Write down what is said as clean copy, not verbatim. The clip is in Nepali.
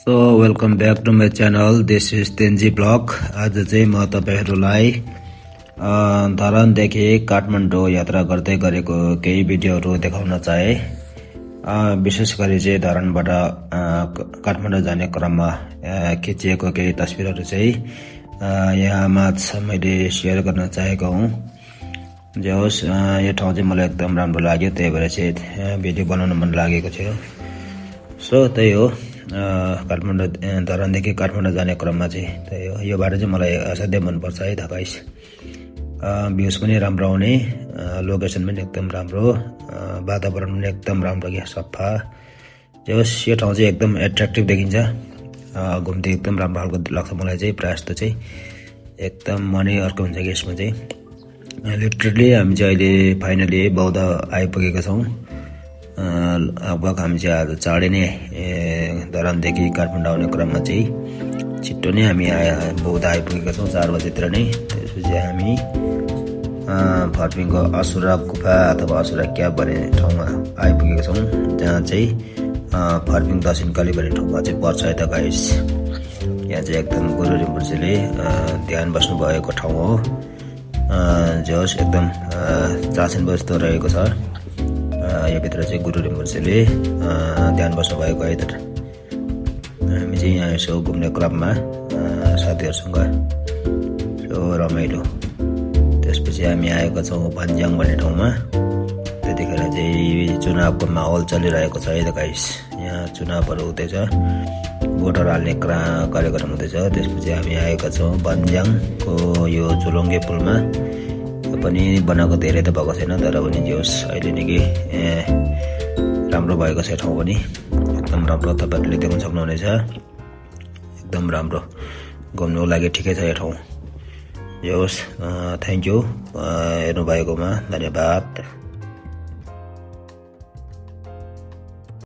So welcome back to my channel this is Tenji blog. आज चाहिँ म तपाईहरुलाई धरानदेखि काठमाडौँ यात्रा गर्दै गरेको केही भिडियोहरु देखाउन चाहे। विशेष गरी चाहिँ धरानबाट काठमाडौँ जाने क्रममा खिचिएको केही तस्बिरहरु चाहिँ यहाँमा मैले शेयर गर्न चाहेको हुँ। जे होस् यो ठाउँ चाहिँ मलाई एकदम राम्रो लाग्यो, त्यही भएर चाहिँ भिडियो बनाउन मन लागेको थियो। सो त्यही हो, काठमाडौँ धरानदेखि काठमाडौँ जाने क्रममा चाहिँ त्यही हो। यो बाटो चाहिँ मलाई असाध्यै मन पर्छ है, धकाइस भ्यूज पनि राम्रो आउने, लोकेसन पनि एकदम राम्रो, वातावरण पनि एकदम राम्रो क्या, सफा। जे होस् यो ठाउँ चाहिँ एकदम एट्र्याक्टिभ देखिन्छ, घुम्दै एकदम राम्रो खालको लाग्छ मलाई चाहिँ। प्रायः जस्तो चाहिँ एकदम मनै अर्को हुन्छ कि यसमा चाहिँ। लिटरली हामी चाहिँ अहिले फाइनली बौद्ध आइपुगेका छौँ। लगभग हामी चाहिँ आज चाँडै नै धरानदेखि काठमाडौँ आउने क्रममा चाहिँ छिट्टो नै हामी बौद्ध आइपुगेका छौँ, 4 बजेतिर नै। त्यसपछि हामी फर्पिङको असुरा गुफा अथवा असुरा क्याब भन्ने ठाउँमा आइपुगेका छौँ, जहाँ चाहिँ फर्पिङ दक्षिणकाली भन्ने ठाउँमा चाहिँ पर्छ है त गाइस। यहाँ चाहिँ एकदम गुरु रिम्पोछेले ध्यान बस्नु भएको ठाउँ हो। जे होस् एकदम चासिन बस्दो रहेको छ। यो भित्र चाहिँ गुरु रिम्पोछेले ध्यान बस्नु भएको है त। हामी चाहिँ यहाँ यसो घुम्ने क्रममा साथीहरूसँग यसो रमाइलो। त्यसपछि हामी आएका छौँ भन्ज्याङ भन्ने ठाउँमा। त्यतिखेर चाहिँ चुनावको माहौल चलिरहेको छ है त गाइस। यहाँ चुनावहरू हुँदैछ, भोटर हाल्ने कार्यक्रम हुँदैछ। त्यसपछि हामी आएका छौँ भन्ज्याङको यो झोलुङ्गे पुलमा। यो पनि बनाएको धेरै त भएको छैन, तर पनि जे होस् अहिले निकै राम्रो भएको छ ठाउँ पनि, एकदम राम्रो। तपाईँहरूले देख्न सक्नुहुनेछ, एकदम राम्रो घुम्नुको लागि ठिकै छ यो ठाउँ। जे होस् थ्याङ्क यू हेर्नु भएकोमा, धन्यवाद।